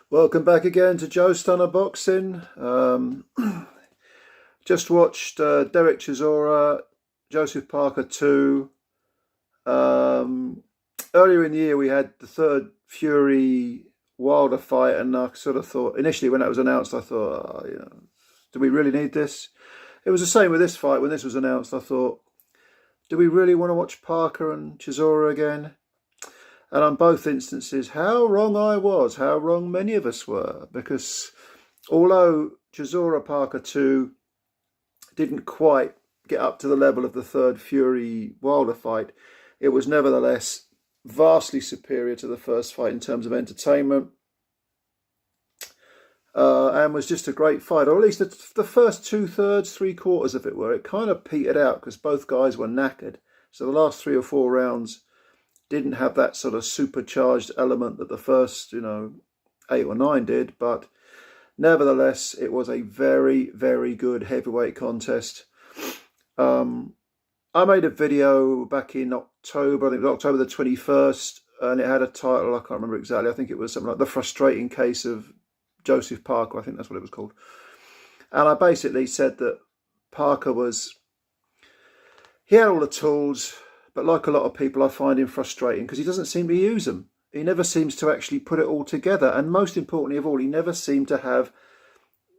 Welcome back again to Joe Stunner Boxing. Just watched Dereck Chisora, Joseph Parker 2. Earlier in the year we had the third Fury Wilder fight, and I sort of thought, initially when that was announced, I thought, do we really need this? It was the same with this fight. When this was announced, I thought, do we really want to watch Parker and Chisora again? And on both instances, how wrong I was, how wrong many of us were, because although Chisora Parker 2 didn't quite get up to the level of the third Fury Wilder fight, it was nevertheless vastly superior to the first fight in terms of entertainment, and was just a great fight, or at least the first 2/3, 3/4 of it were. It kind of petered out because both guys were knackered. So the last 3 or 4 rounds didn't have that sort of supercharged element that the first, 8 or 9 did. But nevertheless, it was a very, very good heavyweight contest. I made a video back in October, I think it was October the 21st, and it had a title, I can't remember exactly. I think it was something like The Frustrating Case of Joseph Parker. I think that's what it was called. And I basically said that Parker he had all the tools, but like a lot of people, I find him frustrating because he doesn't seem to use them. He never seems to actually put it all together. And most importantly of all, he never seemed to have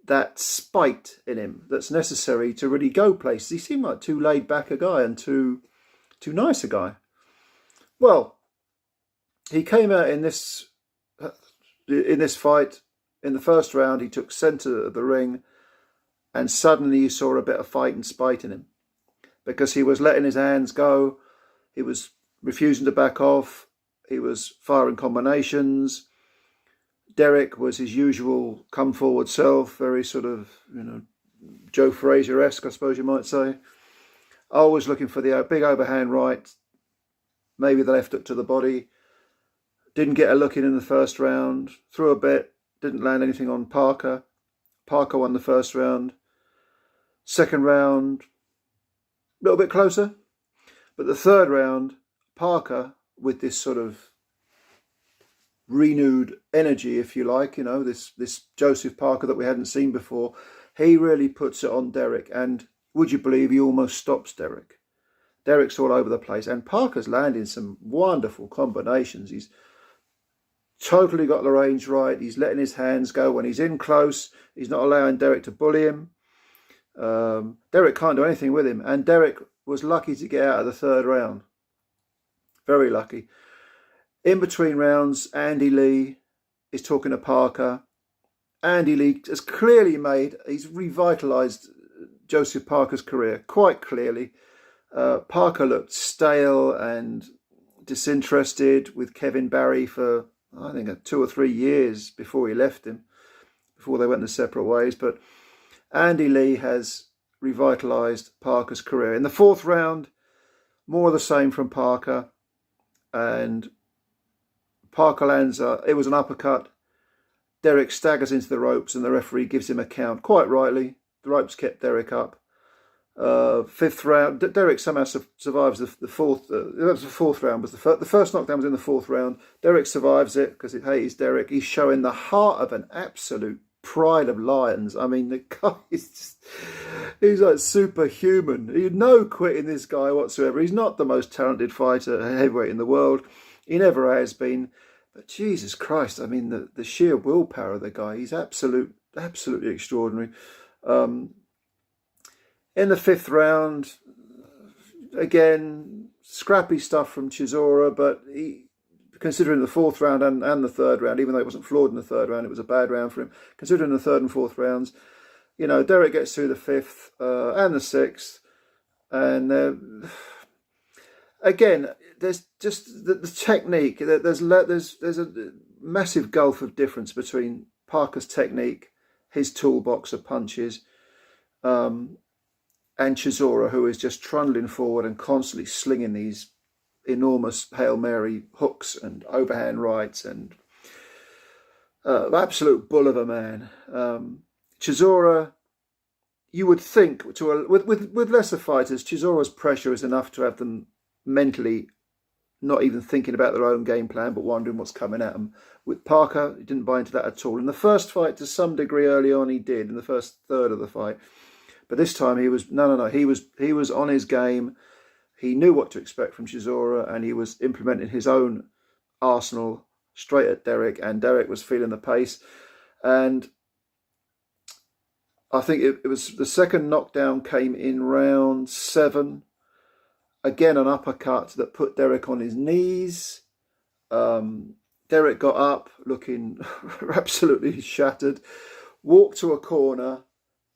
that spite in him that's necessary to really go places. He seemed like too laid back a guy and too nice a guy. Well, he came out in this fight. In the first round, he took centre of the ring, and suddenly you saw a bit of fight and spite in him because he was letting his hands go. He was refusing to back off. He was firing combinations. Dereck was his usual come forward self, very sort of, Joe Frazier-esque, I suppose you might say. Always looking for the big overhand right, maybe the left hook to the body. Didn't get a look in the first round. Threw a bit, didn't land anything on Parker. Parker won the first round. Second round, a little bit closer. But the third round, Parker, with this sort of renewed energy, if you like, this Joseph Parker that we hadn't seen before, he really puts it on Dereck. And would you believe he almost stops Dereck? Dereck's all over the place. And Parker's landing some wonderful combinations. He's totally got the range right. He's letting his hands go when he's in close. He's not allowing Dereck to bully him. Dereck can't do anything with him. And Dereck was lucky to get out of the third round. Very lucky. In between rounds, Andy Lee is talking to Parker. Andy Lee has clearly he's revitalised Joseph Parker's career, quite clearly. Parker looked stale and disinterested with Kevin Barry for, I think, 2 or 3 years before he left him, before they went their separate ways. But Andy Lee has revitalised Parker's career. In the fourth round, more of the same from Parker. And Parker lands, it was an uppercut. Dereck staggers into the ropes and the referee gives him a count, quite rightly. The ropes kept Dereck up. Fifth round, Dereck somehow survives the fourth. That was the fourth round. Was the first knockdown was in the fourth round. Dereck survives it because he's Dereck. He's showing the heart of an absolute pride of lions. I mean, the guy he's like superhuman. You'd no quit in this guy whatsoever. He's not the most talented fighter, heavyweight in the world. He never has been. But Jesus Christ, I mean, the sheer willpower of the guy, he's absolutely extraordinary. In the fifth round, again, scrappy stuff from Chisora, but considering the fourth round and the third round, even though it wasn't flawed in the third round, it was a bad round for him. Considering the third and fourth rounds, Dereck gets through the fifth and the sixth, and again, there's just the technique. There's a massive gulf of difference between Parker's technique, his toolbox of punches, and Chisora, who is just trundling forward and constantly slinging these enormous Hail Mary hooks and overhand rights, and absolute bull of a man. Chisora, you would think, with lesser fighters, Chisora's pressure is enough to have them mentally not even thinking about their own game plan, but wondering what's coming at them. With Parker, he didn't buy into that at all. In the first fight, to some degree early on, he did, in the first third of the fight. But this time he was, no. He was on his game. He knew what to expect from Chisora, and he was implementing his own arsenal straight at Dereck, and Dereck was feeling the pace. And I think it was the second knockdown came in round 7. Again, an uppercut that put Dereck on his knees. Dereck got up looking absolutely shattered, walked to a corner,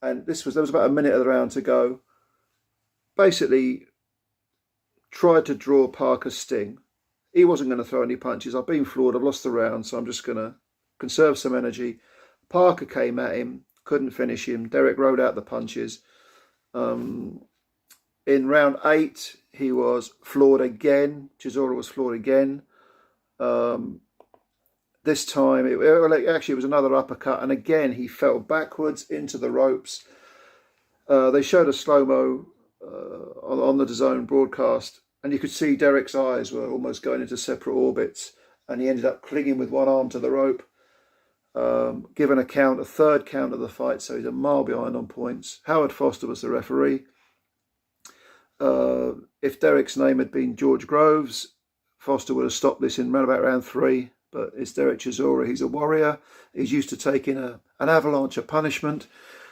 and there was about a minute of the round to go. Basically tried to draw Parker's sting. He wasn't going to throw any punches. I've been floored, I've lost the round, so I'm just going to conserve some energy. Parker came at him, couldn't finish him. Dereck rode out the punches. In round 8, he was floored again. Chisora was floored again. This time, it was another uppercut, and again he fell backwards into the ropes. They showed a slow-mo on the DAZN broadcast, and you could see Dereck's eyes were almost going into separate orbits, and he ended up clinging with one arm to the rope. Given a third count of the fight, so he's a mile behind on points. Howard Foster was the referee. If Dereck's name had been George Groves, Foster would have stopped this in around about round 3. But it's Dereck Chisora. He's a warrior. He's used to taking an avalanche of punishment.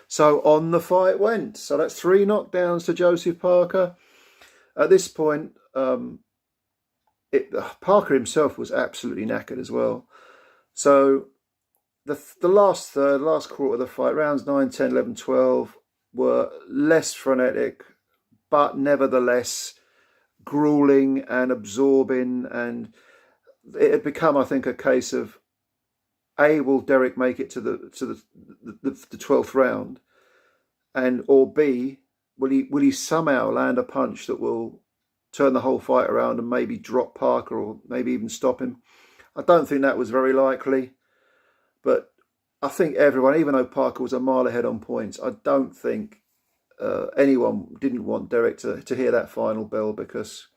So on the fight went. So that's 3 knockdowns to Joseph Parker. At this point, Parker himself was absolutely knackered as well. So the last quarter of the fight, rounds 9, 10, 11, 12, were less frenetic, but nevertheless grueling and absorbing, and it had become, I think, a case of will Dereck make it to the 12th round, or B, will he somehow land a punch that will turn the whole fight around and maybe drop Parker or maybe even stop him. I don't think that was very likely, but I think everyone, even though Parker was a mile ahead on points, I don't think anyone didn't want Dereck to hear that final bell, because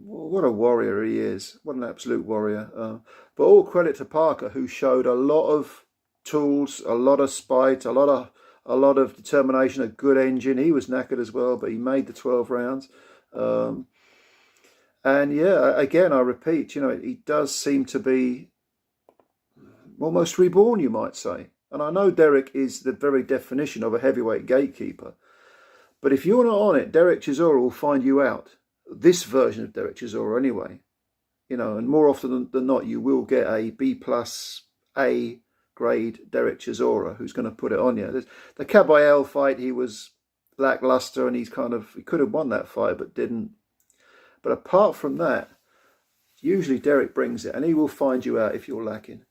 what a warrior he is. What an absolute warrior. But all credit to Parker, who showed a lot of tools, a lot of spite, a lot of determination, a good engine. He was knackered as well, but he made the 12 rounds. And yeah, again, I repeat, he does seem to be almost reborn, you might say. And I know Dereck is the very definition of a heavyweight gatekeeper. But if you're not on it, Dereck Chisora will find you out. This version of Dereck Chisora anyway. And more often than not, you will get a B+ A grade Dereck Chisora who's going to put it on you. The Kabayel fight, he was lackluster, and he could have won that fight but didn't. But apart from that, usually Dereck brings it, and he will find you out if you're lacking.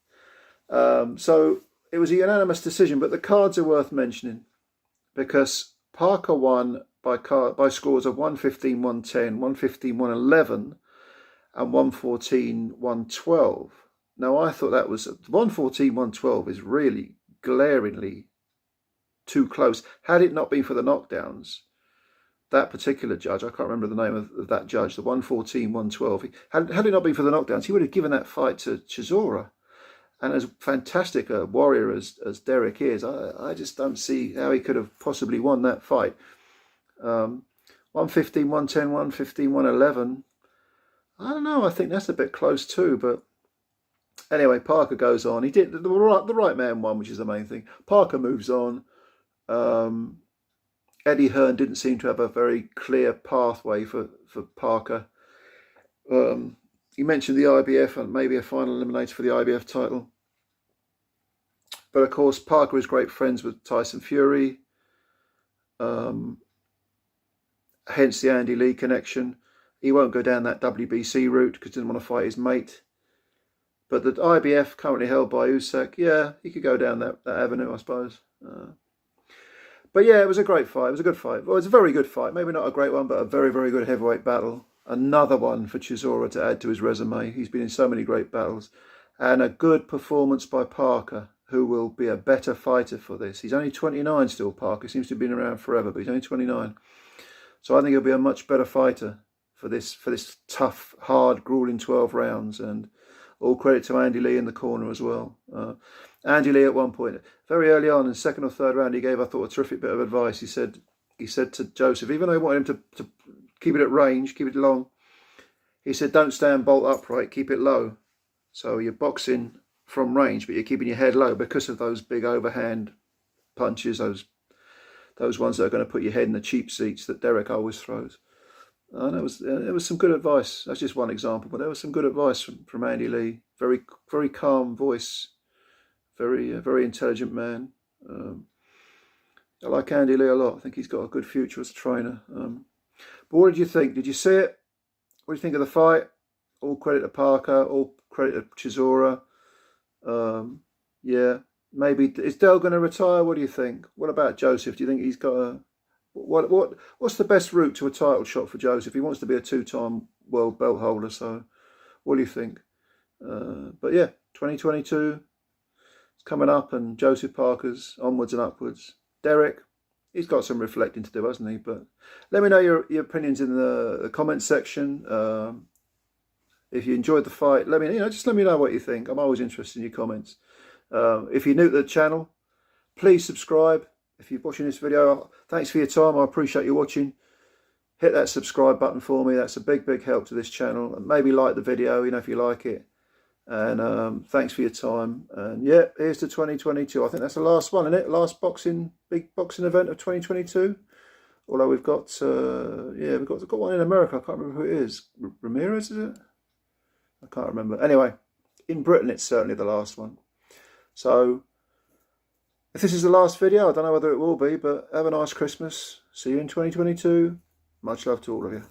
So it was a unanimous decision, but the cards are worth mentioning because Parker won by scores of 115, 110, 115, 111 and 114, 112. Now, I thought that was 114, 112 is really glaringly too close. Had it not been for the knockdowns, that particular judge, I can't remember the name of that judge, the 114, 112, had it not been for the knockdowns, he would have given that fight to Chisora. And as fantastic a warrior as Dereck is, I just don't see how he could have possibly won that fight. 115, 110, 115, 111. I don't know, I think that's a bit close too. But anyway, Parker goes on. He did the right man won, which is the main thing. Parker moves on. Eddie Hearn didn't seem to have a very clear pathway for Parker. You mentioned the IBF and maybe a final eliminator for the IBF title. But of course, Parker is great friends with Tyson Fury. Hence the Andy Lee connection. He won't go down that WBC route because he didn't want to fight his mate. But the IBF currently held by Usyk, yeah, he could go down that avenue, I suppose. But yeah, it was a great fight. It was a good fight. Well, it was a very good fight. Maybe not a great one, but a very, very good heavyweight battle. Another one for Chisora to add to his resume. He's been in so many great battles. And a good performance by Parker, who will be a better fighter for this. He's only 29 still, Parker. Seems to have been around forever, but he's only 29. So I think he'll be a much better fighter for this tough, hard, grueling 12 rounds. And all credit to Andy Lee in the corner as well. Andy Lee at one point, very early on in the second or third round, he gave, I thought, a terrific bit of advice. He said to Joseph, even though he wanted him to keep it at range, keep it long, he said, don't stand bolt upright, keep it low. So you're boxing from range, but you're keeping your head low because of those big overhand punches, those ones that are going to put your head in the cheap seats that Dereck always throws. And it was some good advice. That's just one example, but there was some good advice from Andy Lee. Very, very calm voice, very intelligent man. I like Andy Lee a lot. I think he's got a good future as a trainer. But what did you think? Did you see it? What do you think of the fight? All credit to Parker, all credit to Chisora. Yeah, maybe. Is Dell going to retire? What do you think? What about Joseph? Do you think he's got a... What's the best route to a title shot for Joseph? He wants to be a 2-time world belt holder, so what do you think? But yeah, 2022 is coming up, and Joseph Parker's onwards and upwards. Dereck, he's got some reflecting to do, hasn't he? But let me know your opinions in the comments section. If you enjoyed the fight, just let me know what you think. I'm always interested in your comments. If you're new to the channel, please subscribe. If you're watching this video, thanks for your time. I appreciate you watching. Hit that subscribe button for me. That's a big help to this channel. And maybe like the video, if you like it. And thanks for your time. And yeah, here's to 2022. I think that's the last one, isn't it? Last big boxing event of 2022. Although we've got, we've got one in America. I can't remember who it is. Ramirez, is it? I can't remember. Anyway, in Britain, it's certainly the last one. So, if this is the last video, I don't know whether it will be, but have a nice Christmas. See you in 2022. Much love to all of you.